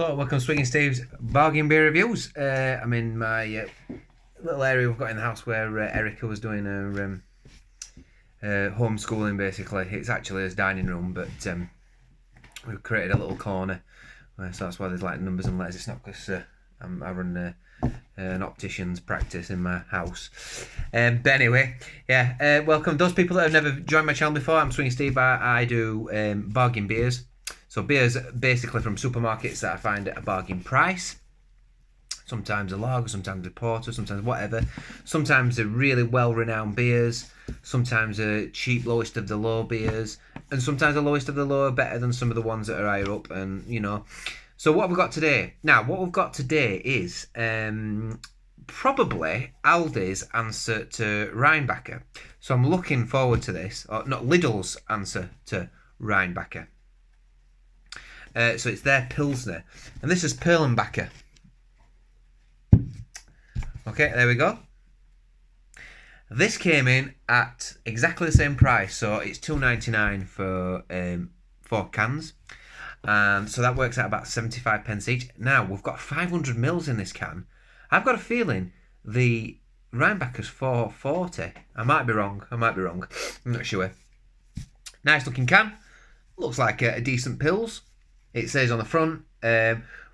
Hello, welcome to Swiggin Steve's Bargain Beer Reviews. I'm in my little area we've got in the house where Erica was doing her homeschooling, basically. It's actually his dining room, but we've created a little corner. So that's why there's like numbers and letters. It's not because I run an optician's practice in my house. But anyway, yeah, welcome. Those people that have never joined my channel before, I'm Swiggin Steve. I do bargain beers. So beers basically from supermarkets that I find at a bargain price. Sometimes a lager, sometimes a porter, sometimes whatever. Sometimes they're really well-renowned beers. Sometimes a cheap lowest of the low beers. And sometimes the lowest of the low are better than some of the ones that are higher up. And, you know. So what have we got today? Now, what we've got today is probably Aldi's answer to Rheinbacher. So I'm looking forward to this. Or not, Lidl's answer to Rheinbacher. So it's their Pilsner. And this is Perlenbacher. Okay, there we go. This came in at exactly the same price. So it's $2.99 for 4 cans. And so that works out about 75 pence each. Now, we've got 500 mils in this can. I've got a feeling the Rheinbacher's $4.40. I might be wrong. I'm not sure. Nice looking can. Looks like a decent Pils. It says on the front,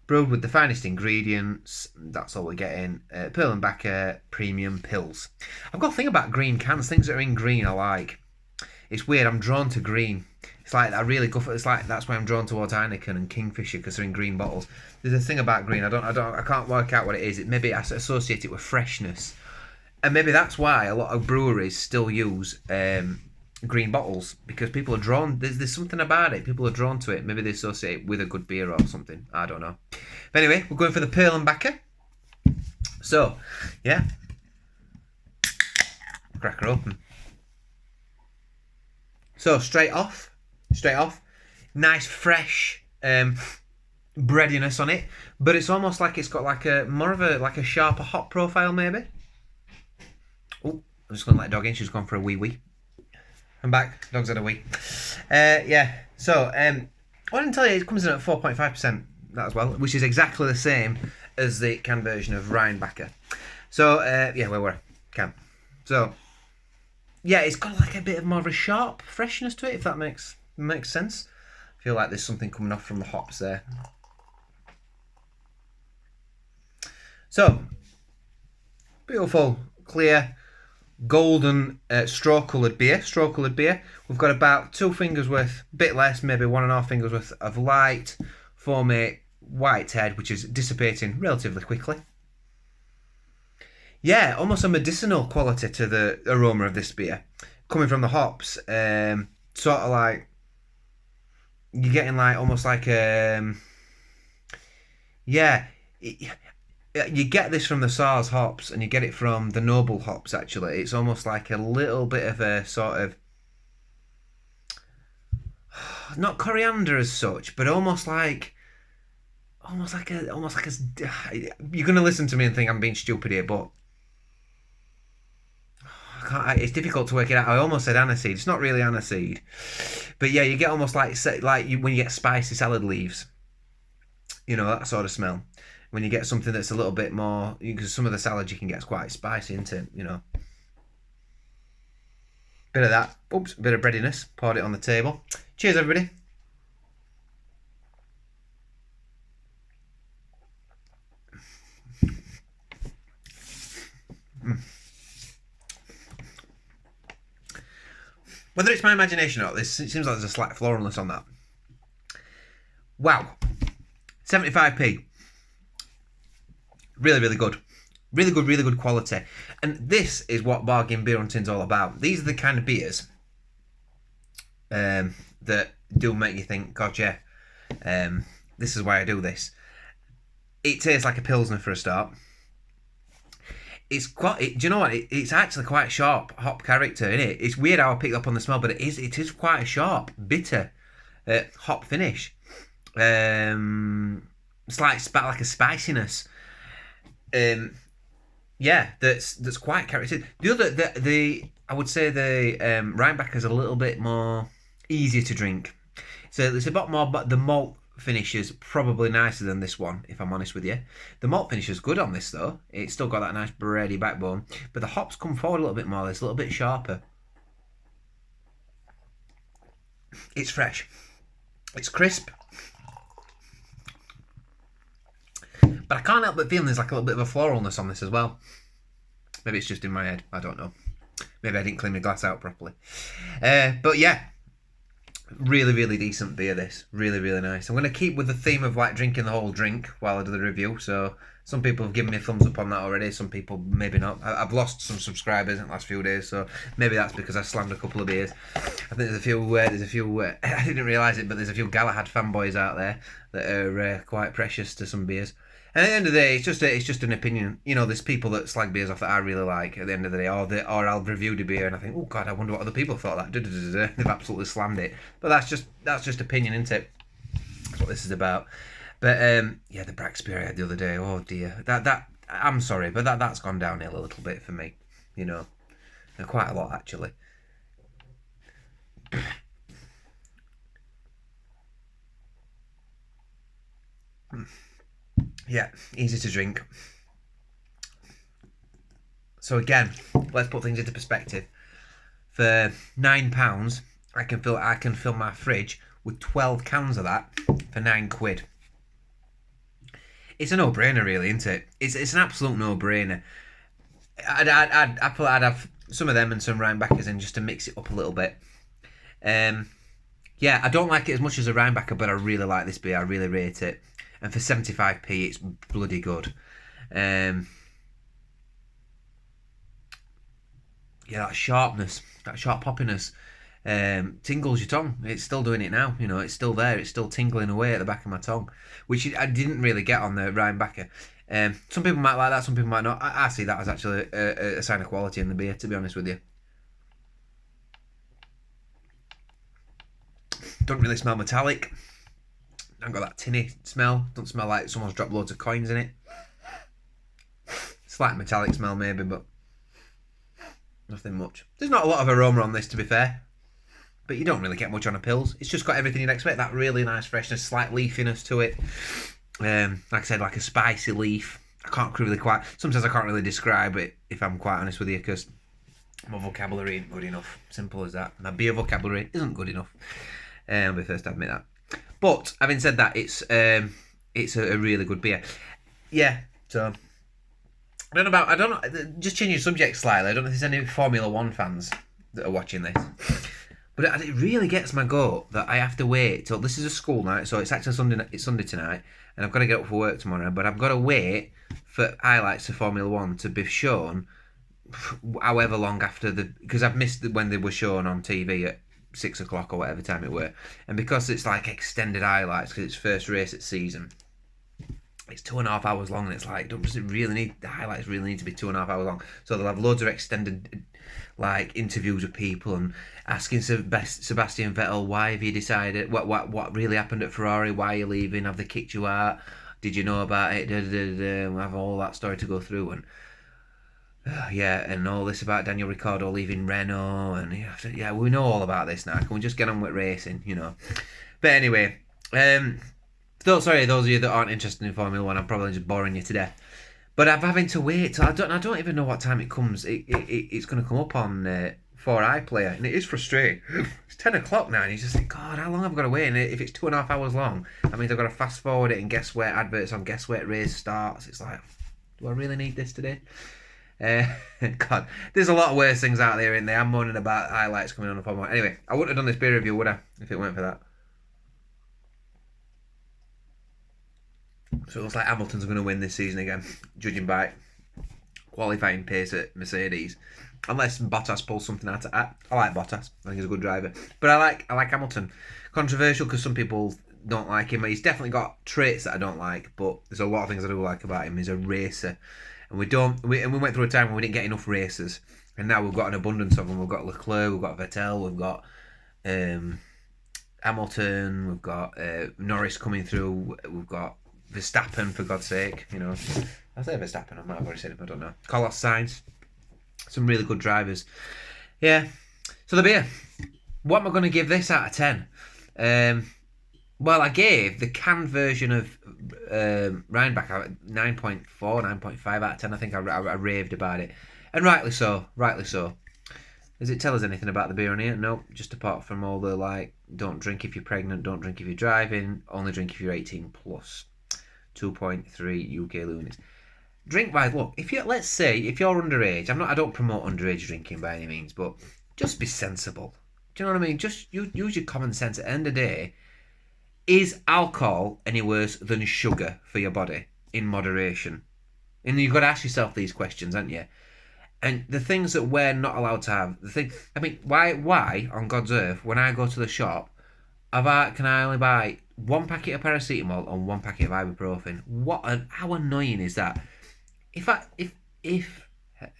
brewed with the finest ingredients. That's all we're getting. Perlenbacher Premium Pils. I've got a thing about green cans. Things that are in green I like. It's weird. I'm drawn to green. It's like I really go for. It's like that's why I'm drawn towards Heineken and Kingfisher because they're in green bottles. There's a thing about green. I can't work out what it is. Maybe I associate it with freshness, and maybe that's why a lot of breweries still use green bottles, because people are drawn. There's something about it. People are drawn to it. Maybe they associate it with a good beer or something. I don't know. But anyway, we're going for the Perlenbacher. So, yeah, crack her open. So straight off, nice fresh breadiness on it, but it's almost like it's got like a more of a sharper hop profile maybe. Oh, I'm just gonna let dog in. She's gone for a wee. I'm back. Dog's had a wee. Yeah. So I didn't tell you it comes in at 4.5% that as well, which is exactly the same as the can version of Rheinbacher. So yeah, where were I? Can. So yeah, it's got like a bit of more of a sharp freshness to it, if that makes sense. I feel like there's something coming off from the hops there. So beautiful, clear, golden straw-coloured beer. We've got about 2 fingers worth, a bit less, maybe 1.5 fingers worth of light, foamy white head, which is dissipating relatively quickly. Yeah, almost a medicinal quality to the aroma of this beer, coming from the hops. Sort of like you're getting like almost like yeah. You get this from the SARS hops, and you get it from the Noble hops. Actually, it's almost like a little bit of a sort of not coriander as such, but almost like you're gonna listen to me and think I'm being stupid here, but it's difficult to work it out. I almost said aniseed. It's not really aniseed, but yeah, you get almost like when you get spicy salad leaves. You know, that sort of smell. When you get something that's a little bit more, because some of the salad you can get is quite spicy, isn't it? You know, bit of that. Oops, bit of breadiness. Poured it on the table. Cheers, everybody. Whether it's my imagination or not, it seems like there's a slight floralness on that. Wow. 75p. Really good. Really good quality. And this is what bargain beer hunting's all about. These are the kind of beers that do make you think, God, yeah, this is why I do this. It tastes like a Pilsner for a start. It's quite. Do you know what? It's actually quite sharp hop character in it. It's weird how I picked up on the smell, but it is quite a sharp, bitter hop finish. It's like a spiciness. Yeah, that's quite characteristic. I would say the Rheinbacher is a little bit more easier to drink. So it's a bit more, but the malt finish is probably nicer than this one, if I'm honest with you. The malt finish is good on this, though. It's still got that nice bready backbone. But the hops come forward a little bit more. It's a little bit sharper. It's fresh. It's crisp. But I can't help but feeling there's like a little bit of a floralness on this as well. Maybe it's just in my head. I don't know. Maybe I didn't clean my glass out properly. But yeah. Really, really decent beer, this. Really, really nice. I'm going to keep with the theme of like drinking the whole drink while I do the review. So some people have given me a thumbs up on that already. Some people maybe not. I've lost some subscribers in the last few days, so maybe that's because I slammed a couple of beers. I think there's a few. I didn't realise it, but there's a few Galahad fanboys out there that are quite precious to some beers. And at the end of the day, it's just an opinion. You know, there's people that slag beers off that I really like at the end of the day, or I'll review the beer and I think, oh God, I wonder what other people thought that. They've absolutely slammed it. But that's just opinion, isn't it? That's what this is about. But yeah, the Brax beer I had the other day. Oh dear, that I'm sorry, but that's gone downhill a little bit for me. You know, quite a lot actually. Yeah, easy to drink. So again, let's put things into perspective. For £9, I can fill my fridge with 12 cans of that for £9. It's a no-brainer, really, isn't it? It's an absolute no-brainer. I'd have some of them and some Rheinbachers in just to mix it up a little bit. Yeah, I don't like it as much as a Rheinbacher, but I really like this beer. I really rate it. And for 75p, it's bloody good. Yeah, that sharpness, that sharp poppiness, tingles your tongue. It's still doing it now. You know, it's still there. It's still tingling away at the back of my tongue, which I didn't really get on the Rheinbacher. Some people might like that. Some people might not. I see that as actually a sign of quality in the beer, to be honest with you. Don't really smell metallic. I've got that tinny smell. Don't smell like someone's dropped loads of coins in it. Slight metallic smell maybe, but nothing much. There's not a lot of aroma on this, to be fair. But you don't really get much on a Pils. It's just got everything you'd expect. That really nice freshness, slight leafiness to it. Like I said, like a spicy leaf. Sometimes I can't really describe it, if I'm quite honest with you, because my vocabulary ain't good enough. Simple as that. My beer vocabulary isn't good enough. I'll be first to admit that. But having said that, it's a really good beer. Yeah, so I don't know. Just changing subject slightly. I don't know if there's any Formula One fans that are watching this, but it really gets my goat that I have to wait till this is a school night. So it's actually Sunday. It's Sunday tonight, and I've got to get up for work tomorrow. But I've got to wait for highlights of Formula One to be shown, however long after because I've missed when they were shown on TV at 6 o'clock or whatever time it were, and because it's like extended highlights because it's first race at season, it's 2.5 hours long, and it's like, does it really need the highlights really need to be 2.5 hours long? So they'll have loads of extended like interviews with people and asking Sebastian Vettel, why have you decided, what really happened at Ferrari, why are you leaving, have they kicked you out, did you know about it, we'll have all that story to go through, and yeah, and all this about Daniel Ricciardo leaving Renault, and yeah, we know all about this now. Can we just get on with racing, you know? But anyway, sorry, those of you that aren't interested in Formula One, I'm probably just boring you to death. But I'm having to wait till I don't even know what time it comes. It's going to come up on 4iPlayer, and it is frustrating. It's 10 o'clock now, and you just think, God, how long have I got to wait? And if it's 2.5 hours long, that means I've got to fast forward it and guess where adverts on, guess where race starts. It's like, do I really need this today? God, there's a lot of worse things out there, in there. I'm moaning about highlights coming on the Formula One. Anyway, I wouldn't have done this beer review, would I, if it weren't for that? So it looks like Hamilton's going to win this season again, judging by qualifying pace at Mercedes. Unless Bottas pulls something out of that. I like Bottas. I think he's a good driver. But I like Hamilton. Controversial because some people don't like him. He's definitely got traits that I don't like, but there's a lot of things I do like about him. He's a racer. And we went through a time when we didn't get enough racers. And now we've got an abundance of them. We've got Leclerc, we've got Vettel, we've got Hamilton, we've got Norris coming through, we've got Verstappen, for God's sake, you know. I say Verstappen, I might have already said it, but I don't know. Carlos Sainz, some really good drivers. Yeah. So the beer, what am I going to give this out of 10? Well, I gave the canned version of Rhinebacher 9.4, 9.5 out of 10. I think I raved about it. And rightly so, rightly so. Does it tell us anything about the beer on here? No, just apart from all the like, don't drink if you're pregnant, don't drink if you're driving, only drink if you're 18 plus. 2.3 UK lumens. Drink wise, look, if you let's say if you're underage, I don't promote underage drinking by any means, but just be sensible. Do you know what I mean? Just use your common sense. At the end of the day, is alcohol any worse than sugar for your body in moderation? And you've got to ask yourself these questions, haven't you? And the things that we're not allowed to have, I mean, why on God's earth, when I go to the shop, can I only buy one packet of paracetamol and one packet of ibuprofen? How annoying is that? If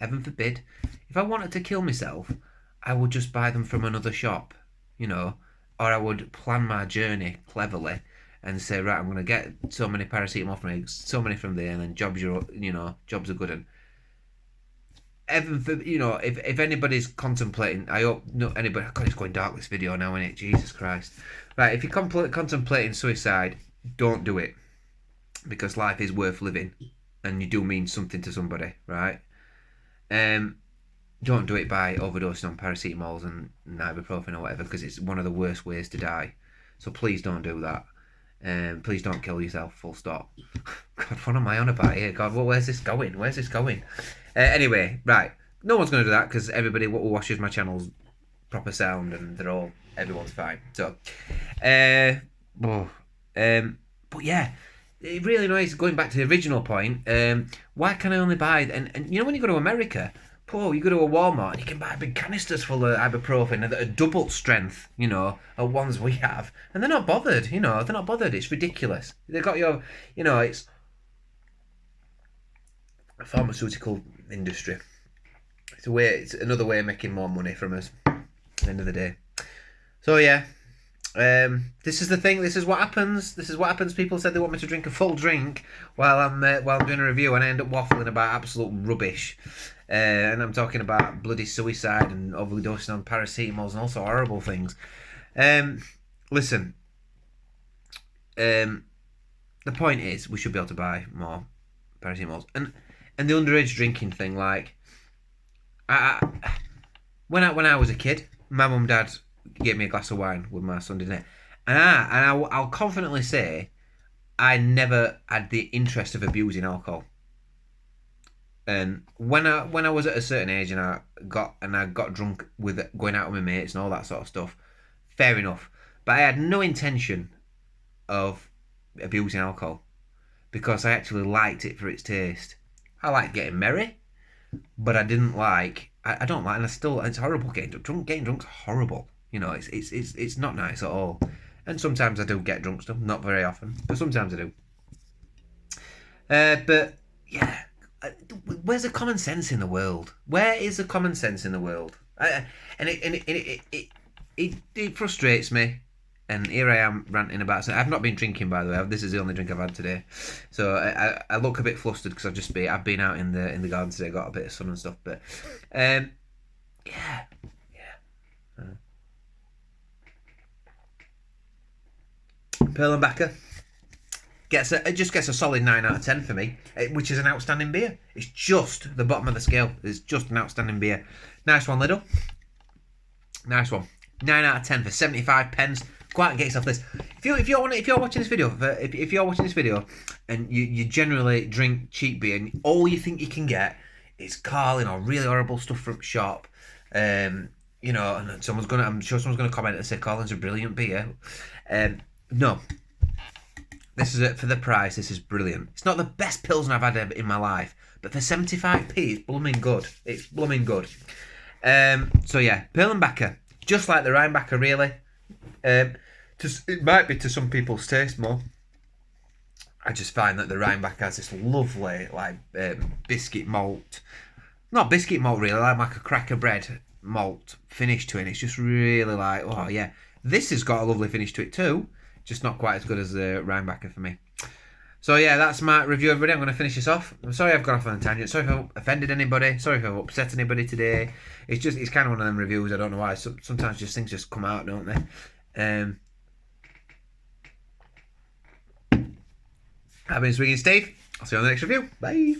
heaven forbid, if I wanted to kill myself, I would just buy them from another shop, you know, or I would plan my journey cleverly and say, right, I'm going to get so many paracetamol from here, so many from there, and then jobs are good. And heaven for if anybody's contemplating, I hope not anybody. God, it's going dark this video now, isn't it? Jesus Christ! Right, if you're contemplating suicide, don't do it, because life is worth living, and you do mean something to somebody, right? Don't do it by overdosing on paracetamols and ibuprofen or whatever, because it's one of the worst ways to die. So please don't do that. Please don't kill yourself. Full stop. God, what am I on about here? God, where's this going? Where's this going? Anyway, right. No one's going to do that because everybody who watches my channel's proper sound and everyone's fine. So, but yeah, it really annoys. Going back to the original point, why can I only buy and you know when you go to America, you go to a Walmart and you can buy big canisters full of ibuprofen that are double strength, of ones we have, and they're not bothered. They're not bothered. It's ridiculous. They've got it's a pharmaceutical industry. It's another way of making more money from us at the end of the day. So yeah, this is the thing. This is what happens. People said they want me to drink a full drink while I'm doing a review, and I end up waffling about absolute rubbish. And I'm talking about bloody suicide and overdosing on paracetamols and also horrible things. Listen. The point is, we should be able to buy more paracetamols, and the underage drinking thing. Like, when I was a kid, my mum and dad gave me a glass of wine with my Sunday night, and I'll confidently say, I never had the interest of abusing alcohol. And when I was at a certain age and I got drunk with going out with my mates and all that sort of stuff, fair enough. But I had no intention of abusing alcohol because I actually liked it for its taste. I liked getting merry, but I didn't like. I don't like, and it's horrible getting drunk. Getting drunk's horrible. It's not nice at all. And sometimes I do get drunk stuff, not very often, but sometimes I do. But yeah. Where's the common sense in the world? Where is the common sense in the world? It frustrates me. And here I am ranting about something. I've not been drinking, by the way. This is the only drink I've had today, so I look a bit flustered because I've been out in the garden today, got a bit of sun and stuff. But yeah. Perlenbacher just gets a solid 9 out of 10 for me, which is an outstanding beer. It's just the bottom of the scale. It's just an outstanding beer. Nice one, Lidl. Nice one. 9 out of 10 for 75 pence. Go out and get yourself this. If you're watching this video, and you generally drink cheap beer and all you think you can get is Carling or really horrible stuff from shop, and I'm sure someone's gonna comment and say Carling's a brilliant beer. No. This is it for the price. This is brilliant. It's not the best Pilsner I've had in my life, but for 75p, it's blooming good. It's blooming good. So yeah, Perlenbacher, just like the Rhinebacher, really. It might be to some people's taste more. I just find that the Rhinebacher has this lovely, biscuit malt. Not biscuit malt, really, like a cracker bread malt finish to it. It's just really oh yeah. This has got a lovely finish to it too. Just not quite as good as the Rhinebacher for me. So yeah, that's my review, everybody. I'm going to finish this off. I'm sorry I've gone off on a tangent. Sorry if I've offended anybody. Sorry if I've upset anybody today. It's kind of one of them reviews. I don't know why. Sometimes things just come out, don't they? I've been Swiggin Steve. I'll see you on the next review. Bye.